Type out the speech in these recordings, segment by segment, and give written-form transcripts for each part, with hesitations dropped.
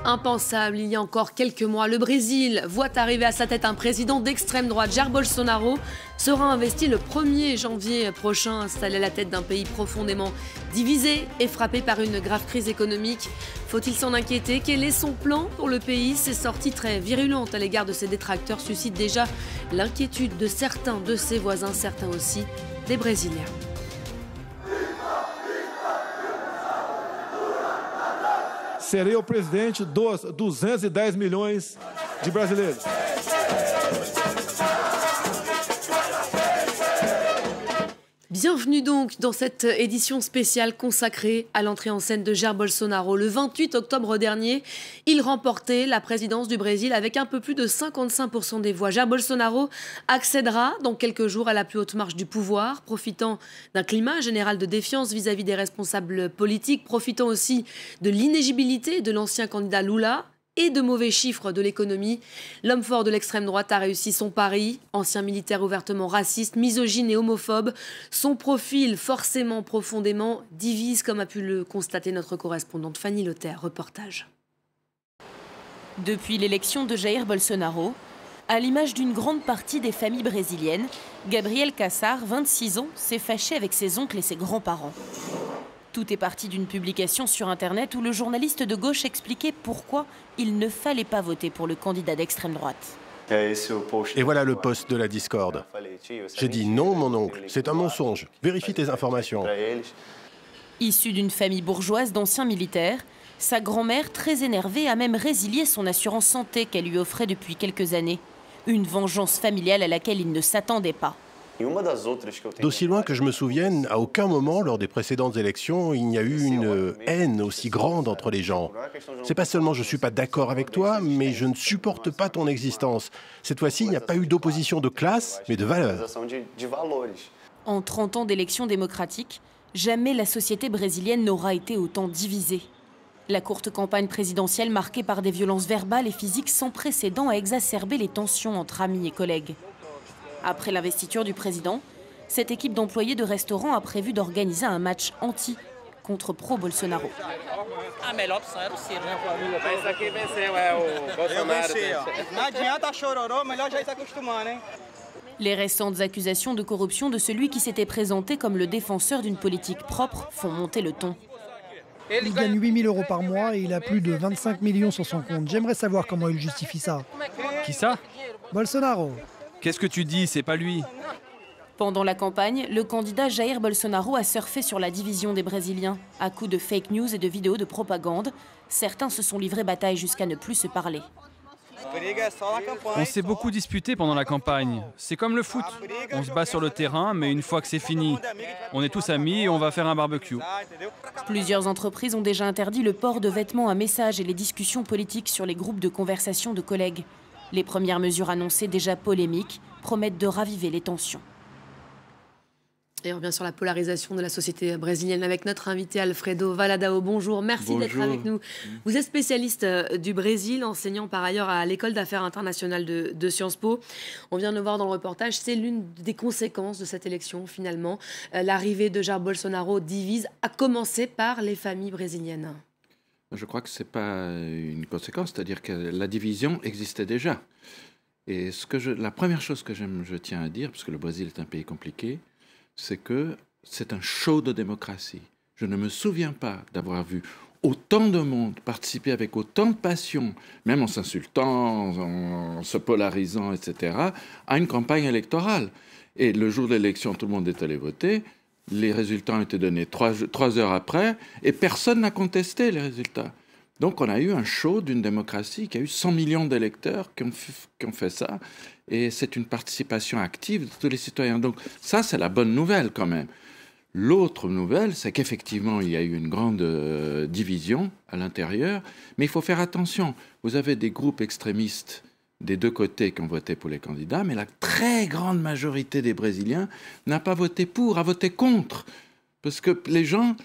Impensable, il y a encore quelques mois, le Brésil voit arriver à sa tête un président d'extrême droite. Jair Bolsonaro sera investi le 1er janvier prochain, installé à la tête d'un pays profondément divisé et frappé par une grave crise économique. Faut-il s'en inquiéter? Quel est son plan pour le pays? Ses sorties très virulentes à l'égard de ses détracteurs suscitent déjà l'inquiétude de certains de ses voisins, certains aussi des Brésiliens. Serei o presidente dos 210 milhões de brasileiros. Bienvenue donc dans cette édition spéciale consacrée à l'entrée en scène de Jair Bolsonaro. Le 28 octobre dernier, il remportait la présidence du Brésil avec un peu plus de 55% des voix. Jair Bolsonaro accédera dans quelques jours à la plus haute marche du pouvoir, profitant d'un climat général de défiance vis-à-vis des responsables politiques, profitant aussi de l'inéligibilité de l'ancien candidat Lula et de mauvais chiffres de l'économie. L'homme fort de l'extrême droite a réussi son pari. Ancien militaire ouvertement raciste, misogyne et homophobe, son profil forcément profondément divise, comme a pu le constater notre correspondante Fanny Lothaire. Reportage. Depuis l'élection de Jair Bolsonaro, à l'image d'une grande partie des familles brésiliennes, Gabriel Cassar, 26 ans, s'est fâché avec ses oncles et ses grands-parents. Tout est parti d'une publication sur Internet où le journaliste de gauche expliquait pourquoi il ne fallait pas voter pour le candidat d'extrême droite. Et voilà le post de la discorde. J'ai dit non, mon oncle, c'est un mensonge. Vérifie tes informations. Issu d'une famille bourgeoise d'anciens militaires, sa grand-mère, très énervée, a même résilié son assurance santé qu'elle lui offrait depuis quelques années. Une vengeance familiale à laquelle il ne s'attendait pas. D'aussi loin que je me souvienne, à aucun moment lors des précédentes élections, il n'y a eu une haine aussi grande entre les gens. C'est pas seulement je suis pas d'accord avec toi, mais je ne supporte pas ton existence. Cette fois-ci, il n'y a pas eu d'opposition de classe, mais de valeurs. En 30 ans d'élections démocratiques, jamais la société brésilienne n'aura été autant divisée. La courte campagne présidentielle marquée par des violences verbales et physiques sans précédent a exacerbé les tensions entre amis et collègues. Après l'investiture du président, cette équipe d'employés de restaurants a prévu d'organiser un match anti contre pro-Bolsonaro. Les récentes accusations de corruption de celui qui s'était présenté comme le défenseur d'une politique propre font monter le ton. Il gagne 8 000 € par mois et il a plus de 25 millions sur son compte. J'aimerais savoir comment il justifie ça. Qui ça? Bolsonaro. Qu'est-ce que tu dis? C'est pas lui. Pendant la campagne, le candidat Jair Bolsonaro a surfé sur la division des Brésiliens. À coups de fake news et de vidéos de propagande, certains se sont livrés bataille jusqu'à ne plus se parler. On s'est beaucoup disputé pendant la campagne. C'est comme le foot. On se bat sur le terrain, mais une fois que c'est fini, on est tous amis et on va faire un barbecue. Plusieurs entreprises ont déjà interdit le port de vêtements à message et les discussions politiques sur les groupes de conversation de collègues. Les premières mesures annoncées, déjà polémiques, promettent de raviver les tensions. Et on revient sur la polarisation de la société brésilienne avec notre invité Alfredo Valadao. Bonjour, merci d'être avec nous. Vous êtes spécialiste du Brésil, enseignant par ailleurs à l'École d'affaires internationales de Sciences Po. On vient de le voir dans le reportage, c'est l'une des conséquences de cette élection finalement. L'arrivée de Jair Bolsonaro divise, à commencer par les familles brésiliennes. Je crois que ce n'est pas une conséquence, c'est-à-dire que la division existait déjà. Et la première chose que je tiens à dire, parce que le Brésil est un pays compliqué, c'est que c'est un show de démocratie. Je ne me souviens pas d'avoir vu autant de monde participer avec autant de passion, même en s'insultant, en se polarisant, etc., à une campagne électorale. Et le jour de l'élection, tout le monde est allé voter. Les résultats ont été donnés 3 heures après et personne n'a contesté les résultats. Donc on a eu un show d'une démocratie qui a eu 100 millions d'électeurs qui ont fait ça. Et c'est une participation active de tous les citoyens. Donc ça, c'est la bonne nouvelle quand même. L'autre nouvelle, c'est qu'effectivement, il y a eu une grande division à l'intérieur. Mais il faut faire attention. Vous avez des groupes extrémistes des deux côtés qui ont voté pour les candidats, mais la très grande majorité des Brésiliens n'a pas voté pour, a voté contre. Parce que les gens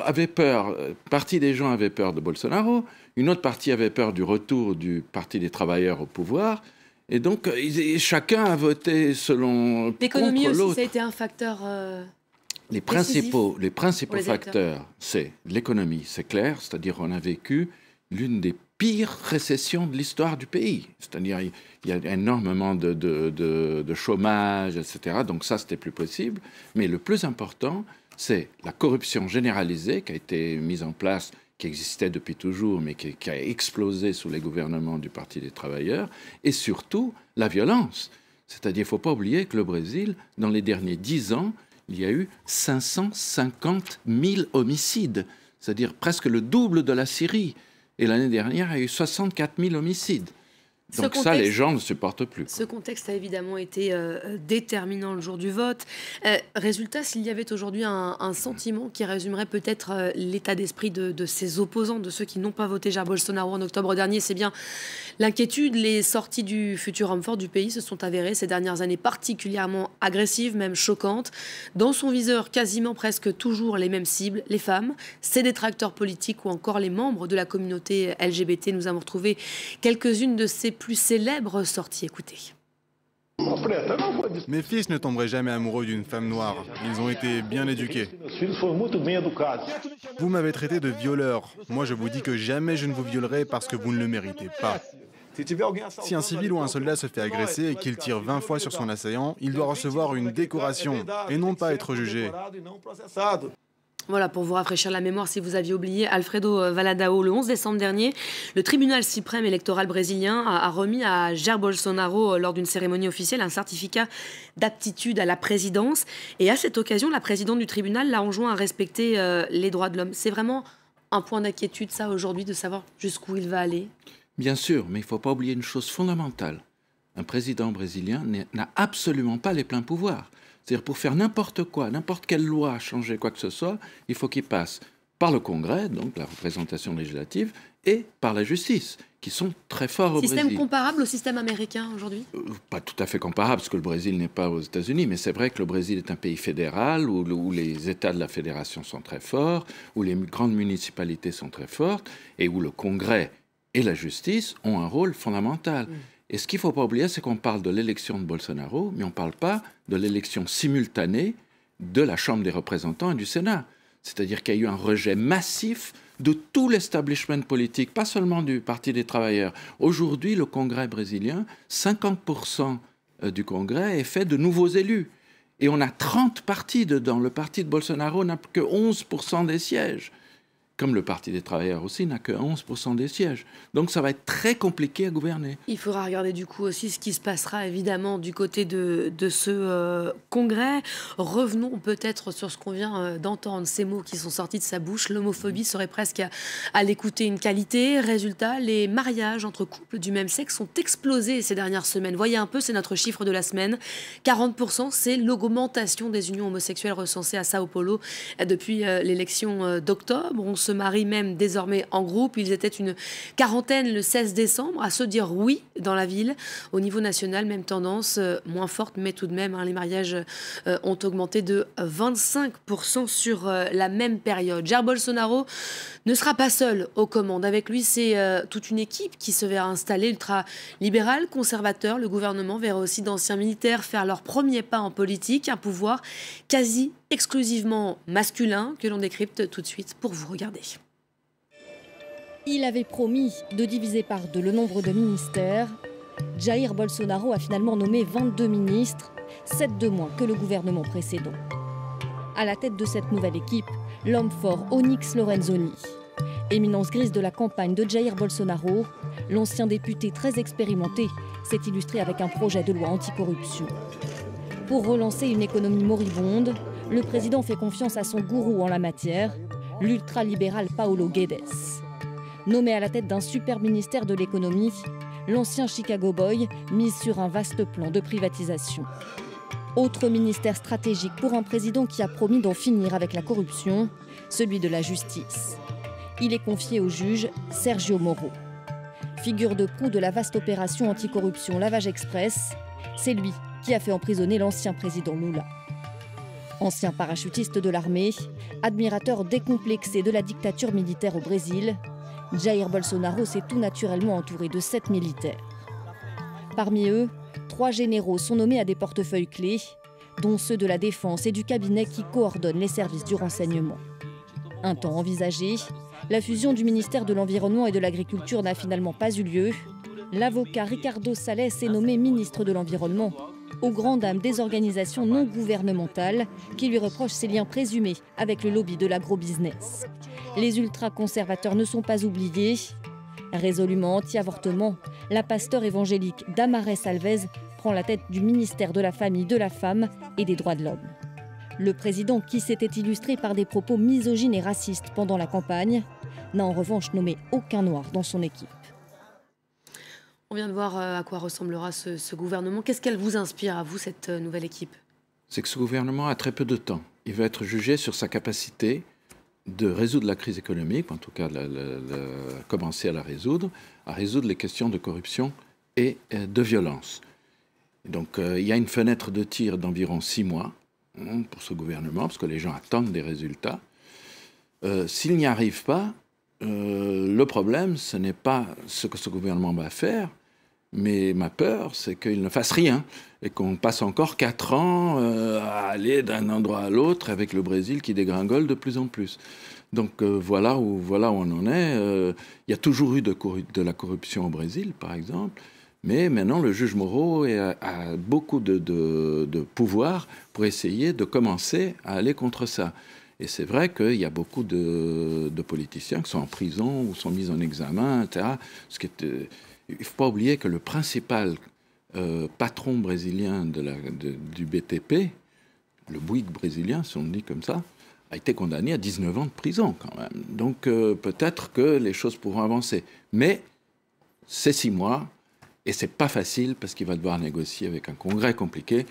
avaient peur. Une partie des gens avaient peur de Bolsonaro, une autre partie avait peur du retour du Parti des travailleurs au pouvoir. Et donc, chacun a voté selon l'économie aussi, l'autre. ça a été un facteur Les principaux facteurs, c'est l'économie, c'est clair. C'est-à-dire qu'on a vécu l'une des pire récession de l'histoire du pays. C'est-à-dire, il y a énormément de chômage, etc. Donc ça, c'était plus possible. Mais le plus important, c'est la corruption généralisée qui a été mise en place, qui existait depuis toujours, mais qui a explosé sous les gouvernements du Parti des travailleurs, et surtout la violence. C'est-à-dire, il ne faut pas oublier que le Brésil, dans les derniers 10 ans, il y a eu 550 000 homicides, c'est-à-dire presque le double de la Syrie. Et l'année dernière, il y a eu 64 000 homicides. Donc ça, les gens ne supportent plus. Ce contexte a évidemment été déterminant le jour du vote. Résultat, s'il y avait aujourd'hui un sentiment qui résumerait peut-être l'état d'esprit de ses opposants, de ceux qui n'ont pas voté Jair Bolsonaro en octobre dernier, c'est bien l'inquiétude. Les sorties du futur homme fort du pays se sont avérées ces dernières années particulièrement agressives, même choquantes. Dans son viseur, quasiment presque toujours les mêmes cibles, les femmes, ses détracteurs politiques ou encore les membres de la communauté LGBT. Nous avons retrouvé quelques-unes de ces plus célèbres sorties. Écoutez. Mes fils ne tomberaient jamais amoureux d'une femme noire. Ils ont été bien éduqués. Vous m'avez traité de violeur. Moi, je vous dis que jamais je ne vous violerai parce que vous ne le méritez pas. Si un civil ou un soldat se fait agresser et qu'il tire 20 fois sur son assaillant, il doit recevoir une décoration et non pas être jugé. Voilà, pour vous rafraîchir la mémoire, si vous aviez oublié, Alfredo Valadao, le 11 décembre dernier, le tribunal suprême électoral brésilien a remis à Jair Bolsonaro, lors d'une cérémonie officielle, un certificat d'aptitude à la présidence. Et à cette occasion, la présidente du tribunal l'a enjoint à respecter les droits de l'homme. C'est vraiment un point d'inquiétude, ça, aujourd'hui, de savoir jusqu'où il va aller? Bien sûr, mais il ne faut pas oublier une chose fondamentale. Un président brésilien n'a absolument pas les pleins pouvoirs. C'est-à-dire, pour faire n'importe quoi, n'importe quelle loi, changer quoi que ce soit, il faut qu'il passe par le Congrès, donc la représentation législative, et par la justice, qui sont très forts au Brésil. Système comparable au système américain aujourd'hui? Pas tout à fait comparable, parce que le Brésil n'est pas aux États-Unis, mais c'est vrai que le Brésil est un pays fédéral, où les États de la fédération sont très forts, où les grandes municipalités sont très fortes, et où le Congrès et la justice ont un rôle fondamental. Et ce qu'il ne faut pas oublier, c'est qu'on parle de l'élection de Bolsonaro, mais on ne parle pas de l'élection simultanée de la Chambre des représentants et du Sénat. C'est-à-dire qu'il y a eu un rejet massif de tout l'establishment politique, pas seulement du Parti des travailleurs. Aujourd'hui, le Congrès brésilien, 50% du Congrès est fait de nouveaux élus. Et on a 30 partis dedans. Le parti de Bolsonaro n'a que 11% des sièges. Comme le Parti des travailleurs aussi n'a que 11% des sièges. Donc ça va être très compliqué à gouverner. Il faudra regarder du coup aussi ce qui se passera évidemment du côté de ce congrès. Revenons peut-être sur ce qu'on vient d'entendre, ces mots qui sont sortis de sa bouche. L'homophobie serait presque à l'écouter une qualité. Résultat, les mariages entre couples du même sexe ont explosé ces dernières semaines. Voyez un peu, c'est notre chiffre de la semaine. 40%, c'est l'augmentation des unions homosexuelles recensées à Sao Paulo depuis l'élection d'octobre. On se marient même désormais en groupe. Ils étaient une quarantaine le 16 décembre à se dire oui dans la ville. Au niveau national, même tendance, moins forte, mais tout de même, les mariages ont augmenté de 25% sur la même période. Jair Bolsonaro ne sera pas seul aux commandes. Avec lui, c'est toute une équipe qui se verra installer, ultra-libérale, conservateur. Le gouvernement verra aussi d'anciens militaires faire leur premier pas en politique, un pouvoir quasi exclusivement masculin que l'on décrypte tout de suite pour vous regarder. Il avait promis de diviser par 2 le nombre de ministères. Jair Bolsonaro a finalement nommé 22 ministres, 7 de moins que le gouvernement précédent. À la tête de cette nouvelle équipe, l'homme fort Onyx Lorenzoni. Éminence grise de la campagne de Jair Bolsonaro, l'ancien député très expérimenté s'est illustré avec un projet de loi anticorruption. Pour relancer une économie moribonde, le président fait confiance à son gourou en la matière, l'ultralibéral Paulo Guedes. Nommé à la tête d'un super ministère de l'économie, l'ancien Chicago Boy mise sur un vaste plan de privatisation. Autre ministère stratégique pour un président qui a promis d'en finir avec la corruption, celui de la justice. Il est confié au juge Sergio Moro. Figure de proue de la vaste opération anticorruption Lavage Express, c'est lui qui a fait emprisonner l'ancien président Lula. Ancien parachutiste de l'armée, admirateur décomplexé de la dictature militaire au Brésil, Jair Bolsonaro s'est tout naturellement entouré de 7 militaires. Parmi eux, 3 généraux sont nommés à des portefeuilles clés, dont ceux de la défense et du cabinet qui coordonnent les services du renseignement. Un temps envisagé, La fusion du ministère de l'Environnement et de l'Agriculture n'a finalement pas eu lieu. L'avocat Ricardo Salles est nommé ministre de l'Environnement, aux grandes dames des organisations non gouvernementales qui lui reprochent ses liens présumés avec le lobby de l'agrobusiness. Les ultra-conservateurs ne sont pas oubliés. Résolument anti-avortement, la pasteure évangélique Damares Alves prend la tête du ministère de la Famille, de la Femme et des Droits de l'Homme. Le président, qui s'était illustré par des propos misogynes et racistes pendant la campagne, n'a en revanche nommé aucun noir dans son équipe. On vient de voir à quoi ressemblera ce gouvernement. Qu'est-ce qu'elle vous inspire, à vous, cette nouvelle équipe? C'est que ce gouvernement a très peu de temps. Il va être jugé sur sa capacité de résoudre la crise économique, en tout cas commencer à la résoudre les questions de corruption et de violence. Donc il y a une fenêtre de tir d'environ 6 mois pour ce gouvernement, parce que les gens attendent des résultats. S'il n'y arrive pas, le problème, ce n'est pas ce que ce gouvernement va faire, mais ma peur, c'est qu'il ne fasse rien et qu'on passe encore 4 ans à aller d'un endroit à l'autre avec le Brésil qui dégringole de plus en plus. Donc voilà où on en est. Il y a toujours eu de la corruption au Brésil, par exemple, mais maintenant le juge Moro a beaucoup de pouvoir pour essayer de commencer à aller contre ça. Et c'est vrai qu'il y a beaucoup de politiciens qui sont en prison ou sont mis en examen, etc. Il ne faut pas oublier que le principal patron brésilien du BTP, le Bouygues brésilien, si on le dit comme ça, a été condamné à 19 ans de prison quand même. Donc peut-être que les choses pourront avancer. Mais c'est 6 mois et c'est pas facile parce qu'il va devoir négocier avec un congrès compliqué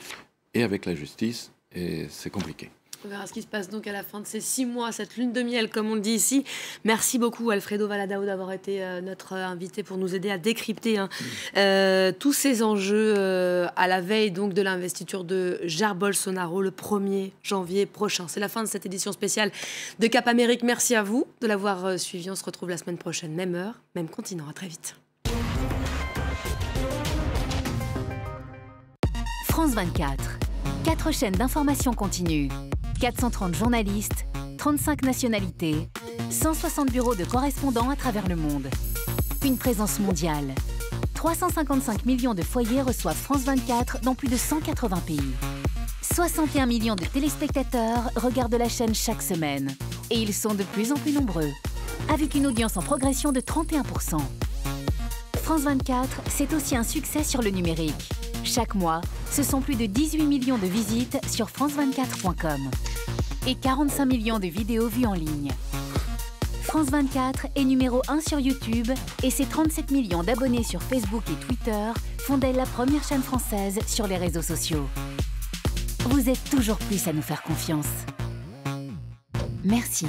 et avec la justice, et c'est compliqué. On verra ce qui se passe donc à la fin de ces 6 mois, cette lune de miel, comme on le dit ici. Merci beaucoup, Alfredo Valadao, d'avoir été notre invité pour nous aider à décrypter tous ces enjeux à la veille donc de l'investiture de Jair Bolsonaro le 1er janvier prochain. C'est la fin de cette édition spéciale de Cap Amérique. Merci à vous de l'avoir suivi. On se retrouve la semaine prochaine, même heure, même continent. À très vite. France 24. 4 chaînes d'information continue. 430 journalistes, 35 nationalités, 160 bureaux de correspondants à travers le monde. Une présence mondiale. 355 millions de foyers reçoivent France 24 dans plus de 180 pays. 61 millions de téléspectateurs regardent la chaîne chaque semaine. Et ils sont de plus en plus nombreux, avec une audience en progression de 31%. France 24, c'est aussi un succès sur le numérique. Chaque mois, ce sont plus de 18 millions de visites sur france24.com et 45 millions de vidéos vues en ligne. France 24 est numéro 1 sur YouTube et ses 37 millions d'abonnés sur Facebook et Twitter font d'elle la première chaîne française sur les réseaux sociaux. Vous êtes toujours plus à nous faire confiance. Merci.